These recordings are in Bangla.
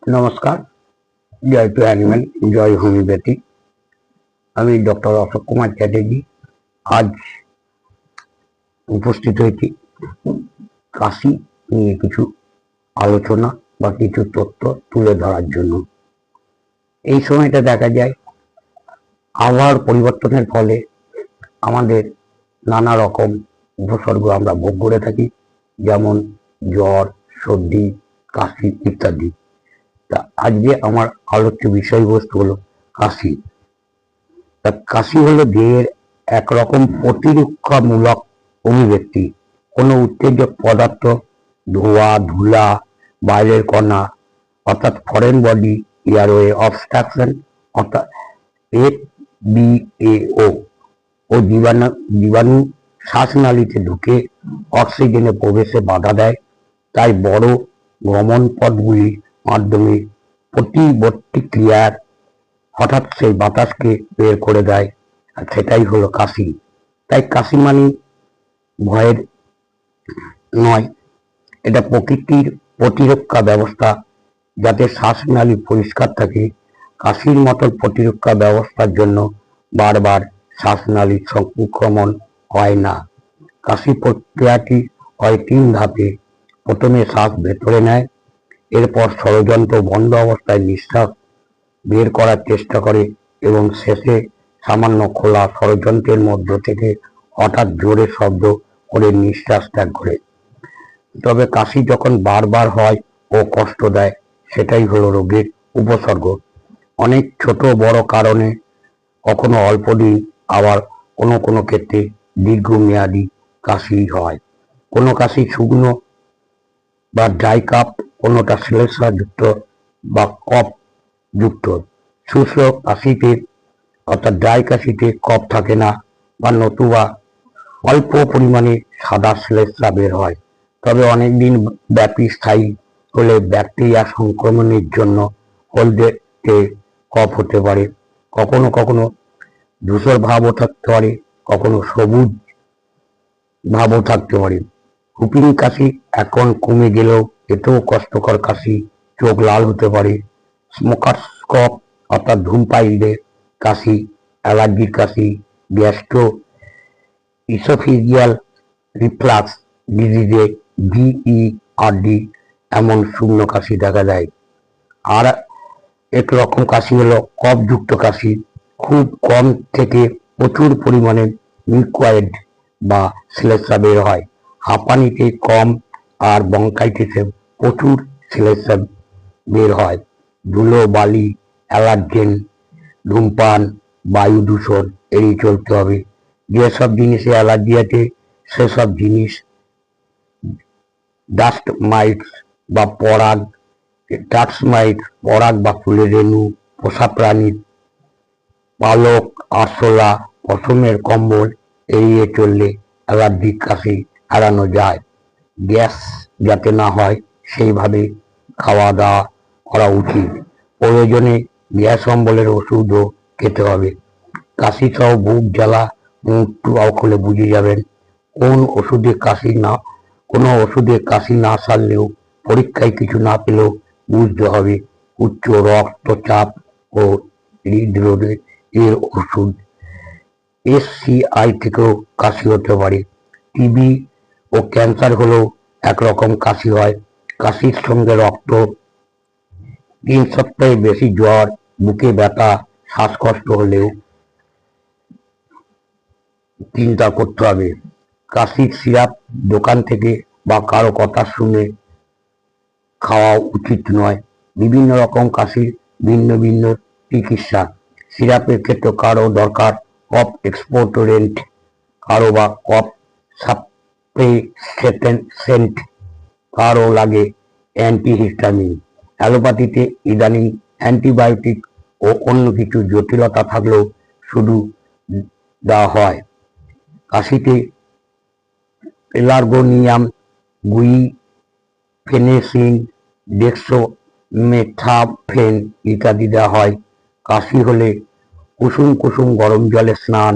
নমস্কার। জয় টু অ্যানিম্যাল, জয় হোমিওপ্যাথি। আমি ডক্টর অশোক কুমার চ্যাটার্জি। আজ উপস্থিত হয়েছি কাশি নিয়ে কিছু আলোচনা বা কিছু তথ্য তুলে ধরার জন্য। এই সময়টা দেখা যায় আবহাওয়ার পরিবর্তনের ফলে আমাদের নানা রকম উপসর্গ আমরা ভোগ করে থাকি, যেমন জ্বর, সর্দি, কাশি ইত্যাদি। তা আজকে আমার আলোচ্য বিষয়বস্তু হলো কাশি। তা কাশি হলো দেহের একরকম প্রতিরক্ষামূলক অভিব্যক্তি। কোনো উত্তেজক পদার্থ, ধোঁয়া, ধুলা, বাইরের কণা অর্থাৎ ফরেন বডি এয়ারওয়ে অবস্ট্রাকশন অর্থাৎ FBAO ও জীবাণু শ্বাসনালীতে ঢুকে অক্সিজেনে প্রবেশে বাধা দেয়। তাই বড় গমন পথগুলির মাধ্যমে প্রতিবর্তী ক্রিয়ার হঠাৎ সেই বাতাসকে বের করে দেয়, আর সেটাই হলো কাশি। তাই কাশি মানে ভয়ের নয়, এটা প্রকৃতির প্রতিরক্ষা ব্যবস্থা, যাতে শ্বাসনালী পরিষ্কার থাকে। কাশির মতন প্রতিরক্ষা ব্যবস্থার জন্য বারবার শ্বাসনালীর সংক্রমণ হয় না। কাশি প্রক্রিয়াটি হয় 3 ধাপে। প্রথমে শ্বাস ভেতরে নেয়, এরপর ষড়যন্ত্র বন্ধ অবস্থায় নিঃশ্বাস বের করার চেষ্টা করে এবং শেষে সামান্য খোলা ষড়যন্ত্রের মধ্য থেকে হঠাৎ জোরে শব্দ করে নিঃশ্বাস ত্যাগ করে। তবে কাশি যখন বারবার হয় ও কষ্ট দেয়, সেটাই হলো রোগের উপসর্গ। অনেক ছোট বড় কারণে, কখনো অল্প দিন, আবার কোনো কোনো ক্ষেত্রে দীর্ঘমেয়াদী কাশি হয়। কোনো কাশি শুকনো বা ড্রাই কাপ, কোনোটা শ্লেষ্মা যুক্ত বা কফ যুক্ত। শুষ্ক কাশিতে অর্থাৎ ড্রাই কাশিতে কফ থাকে না বা নতুবা অল্প পরিমাণে সাদা শ্লেষ্মা বের হয়। তবে অনেকদিন ব্যাপী স্থায়ী হলে ব্যাকটেরিয়া সংক্রমণের জন্য হলদে কফ হতে পারে। কখনো কখনো ধূসর ভাবও থাকতে পারে, কখনো সবুজ ভাবও থাকতে পারে। হুপিং কাশি এখন কমে গেলেও এতেও কষ্টকর কাশি, চোখ লাল হতে পারে। স্মোকার্স কফ অর্থাৎ ধূমপায়ীদের কাশি, অ্যালার্জির কাশি, গ্যাস্ট্রো ইসোফেজিয়াল রিফ্লাক্স ডিজিজে GERD এমন শূন্য কাশি দেখা যায়। আর এক রকম কাশি হলো কফযুক্ত কাশি। খুব কম থেকে প্রচুর পরিমাণে মিউকয়েড বা শ্লেষ্মা বের হয়। হাঁপানিতে কম আর ব্রঙ্কাইটিসে প্রচুর শ্লেষ্মা বের হয়। ধুলো, বালি, অ্যালার্জেন, ধূমপান, বায়ু দূষণ এড়িয়ে চলতে হবে। যেসব জিনিসে অ্যালার্জি আছে সেসব জিনিস ডাস্ট মাইটস বা পরাগ বা ফুলের রেণু, পোষা প্রাণীর পালক, আরশোলা, পশমের কম্বল এড়িয়ে চললে অ্যালার্জিক কাশি এড়ানো যায়। গ্যাস যাতে না হয় সেইভাবে খাওয়া দাওয়া করা উচিত। প্রয়োজনে গ্যাস অম্বলের ওষুধও খেতে হবে। কাশি সহ বুক জ্বালা, মুখ খুলে বুঝে যাবেন। কোনো ওষুধে কাশি না সারলেও, পরীক্ষায় কিছু না পেলেও বুঝতে হবে উচ্চ রক্তচাপ ও হৃদরোগের ওষুধ। SCI থেকেও কাশি হতে পারে। টিবি ও ক্যান্সার হলেও একরকম কাশি হয়। কাশির সঙ্গে রক্ত, 3 সপ্তাহে বেশি জ্বর, বুকে ব্যথা, শ্বাসকষ্ট হলেও চিন্তা করতে হবে। কাশির সিরাপ দোকান থেকে বা কারো কথা শুনে খাওয়া উচিত নয়। বিভিন্ন রকম কাশির ভিন্ন ভিন্ন চিকিৎসা। সিরাপের ক্ষেত্রে কারো দরকার কফ এক্সপোর্টেন্ট, কারো বা কফ সাপ্রেসেন্ট, কারো লাগে অ্যান্টিহিস্টামিন। অ্যালোপ্যাথিতে ইদানিং অ্যান্টিবায়োটিক ও অন্য কিছু জটিলতা থাকলেও শুধু দেওয়া হয়। কাশিতে পেলার্গোনিয়াম, গুইফেনেসিন, ডেক্সোমেথামফেন ইত্যাদি দেওয়া হয়। কাশি হলে কুসুম কুসুম গরম জলে স্নান,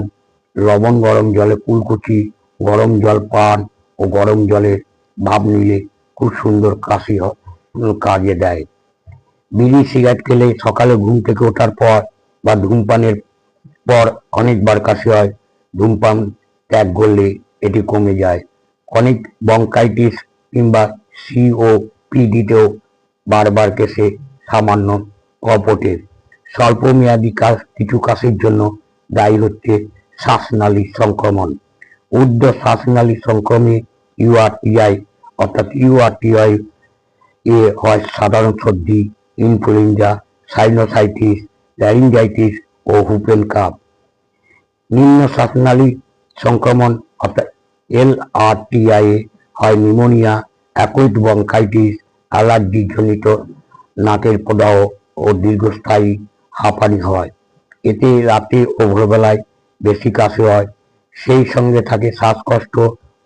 লবণ গরম জলে কুলকুচি, গরম জল পান ও গরম জলের ভাপ নিলে খুব সুন্দর কাশি কাজে দেয়। বিড়ি সিগারেট খেলে সকালে ঘুম থেকে ওঠার পর বা ধূমপানের পর অনেকবার কাশি হয়। ধূমপান ত্যাগ করলে এটি কমে যায়। অনেক বঙ্কাইটিস কিংবা সিওপিডিতেও বারবার কেসে সামান্য কপটে স্বল্পমেয়াদী কিছু কাশির জন্য দায়ী হচ্ছে শ্বাসনালীর সংক্রমণ। ঊর্ধ্ব শ্বাসনালী সংক্রমে ইউআরটিআই অর্থাৎ ইউআরটিআই এ হয় সাধারণ সর্দি, ইনফ্লুয়েঞ্জা, সাইনোসাইটিস, ল্যারিঞ্জাইটিস ও হুপেন কাপ। নিম্ন শ্বাসনালী সংক্রমণ অর্থাৎ এলআরটিআই এ হয় নিউমোনিয়া, অ্যাকুইট ব্রঙ্কাইটিস, অ্যালার্জি জনিত নাকের প্রদাহ ও দীর্ঘস্থায়ী হাঁপানি হয়। এতে রাতে ও ভোরবেলায় বেশি কাশি হয়। সেই সঙ্গে থাকে শ্বাসকষ্ট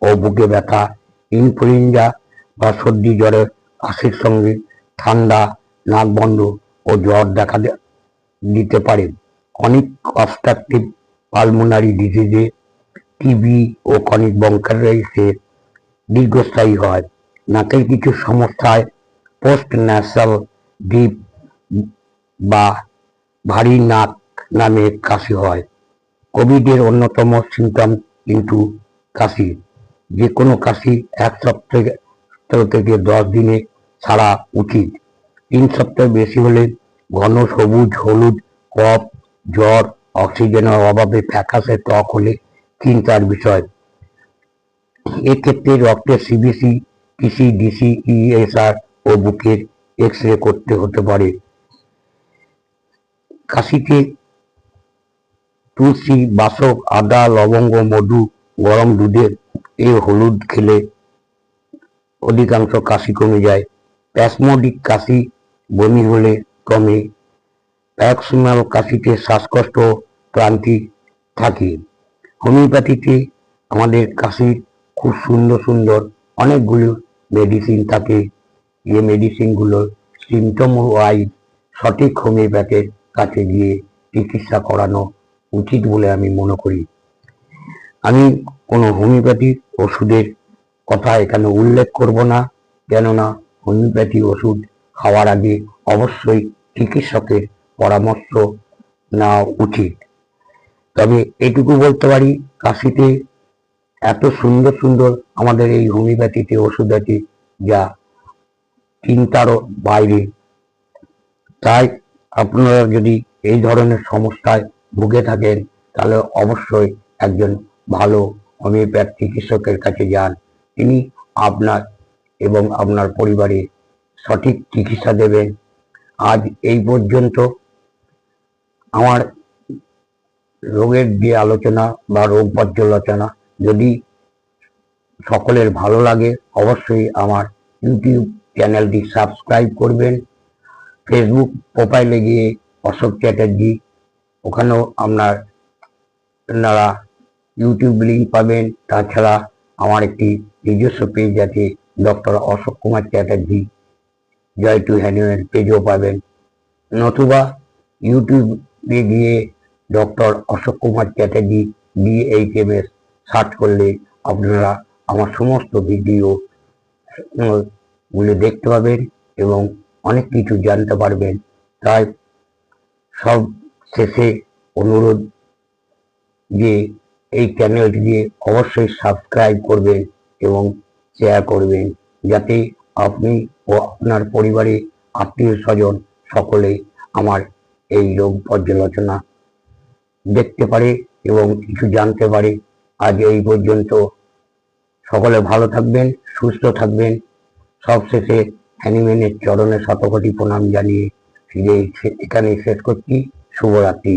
ও বুকে ব্যথা। ইনফ্লুয়েঞ্জা বা সর্দি জ্বরে কাশির সঙ্গে ঠান্ডা, নাক বন্ধ ও জ্বর দেখা দিতে পারে। অনেক অবস্ট্রাকটিভ পালমোনারি ডিজিজে টিবি ও ক্রনিক ব্রঙ্কাইটিসে দীর্ঘস্থায়ী হয়। নাকের কিছু সমস্যায় পোস্ট ন্যাসাল ড্রিপ বা ভারী নাক নামে কাশি হয়। কোভিডের অন্যতম সিমটম কিন্তু কাশি। যে কোনো কাশি 1 সপ্তাহ থেকে 10 দিনে ছাড়া উচিত। 3 সপ্তাহ বেশি হলে ঘন সবুজ হলুদ কফ, জ্বর, অক্সিজেনের অভাবে ফ্যাকাশে ত্বক হলে চিন্তার বিষয়। এক্ষেত্রে রক্তের সিবিসি, টিসি, ডিসি, ইএসআর ও বুকের এক্স-রে করতে হতে পারে। কাশিতে তুলসী, বাসক, আদা, লবঙ্গ, মধু, গরম দুধে হলুদ খেলে অধিকাংশ কাশি কমে যায়। প্যাসমোডিক কাশি বমি হলে কমে। প্যারক্সিমাল কাশিতে শ্বাসকষ্ট, ক্লান্তি থাকে। হোমিওপ্যাথিতে আমাদের কাশির খুব সুন্দর সুন্দর অনেকগুলো মেডিসিন থাকে। যে মেডিসিনগুলোর সিমটম ওয়াইজ সঠিক হোমিওপ্যাথের কাছে গিয়ে চিকিৎসা করানো উচিত বলে আমি মনে করি। আমি কোনো হোমিওপ্যাথিক ওষুধের কথা এখানে উল্লেখ করব না, কেননা হোমিওপ্যাথি ওষুধ খাওয়ার আগে অবশ্যই চিকিৎসকের পরামর্শ নেওয়া উচিত। তবে এটুকু বলতে পারি, কাশিতে এত সুন্দর সুন্দর আমাদের এই হোমিওপ্যাথিতে ওষুধ আছে যা চিন্তারও বাইরে। তাই আপনারা যদি এই ধরনের সমস্যায় ভুগে থাকেন তাহলে অবশ্যই একজন ভালো হোমিওপ্যাথ চিকিৎসকের কাছে যান। তিনি আপনার এবং আপনার পরিবারে সঠিক চিকিৎসা দেবেন। আজ এই পর্যন্ত আমার রোগের যে আলোচনা বা রোগ পর্যালোচনা যদি সকলের ভালো লাগে অবশ্যই আমার ইউটিউব চ্যানেলটি সাবস্ক্রাইব করবেন। ফেসবুক প্রোফাইলে গিয়ে অশোক চ্যাটার্জি, ওখানেও আপনারা ইউটিউব লিঙ্ক পাবেন। তাছাড়া আমার একটি নিজস্ব পেজ আছে ডক্টর অশোক কুমার চ্যাটার্জি, জয় টু হ্যানুম্যান পেজও পাবেন। নতুবা ইউটিউবে গিয়ে doctor Ashok Kumar Chatterjee DHMS search করলে আপনারা আমার সমস্ত ভিডিও গুলো দেখতে পাবেন এবং অনেক কিছু জানতে পারবেন। তাই সব শেষে অনুরোধ যে এই চ্যানেলটি দিয়ে অবশ্যই সাবস্ক্রাইব করবেন এবং শেয়ার করবেন, যাতে আপনি ও আপনার পরিবারে আত্মীয় স্বজন সকলে আমার এই রোগ পর্যালোচনা দেখতে পারে এবং কিছু জানতে পারে। আজ এই পর্যন্ত, সকলে ভালো থাকবেন, সুস্থ থাকবেন। সবশেষে হ্যানুম্যানের চরণে শতকোটি প্রণাম জানিয়ে এখানে শেষ করছি। শুভরাত্রি।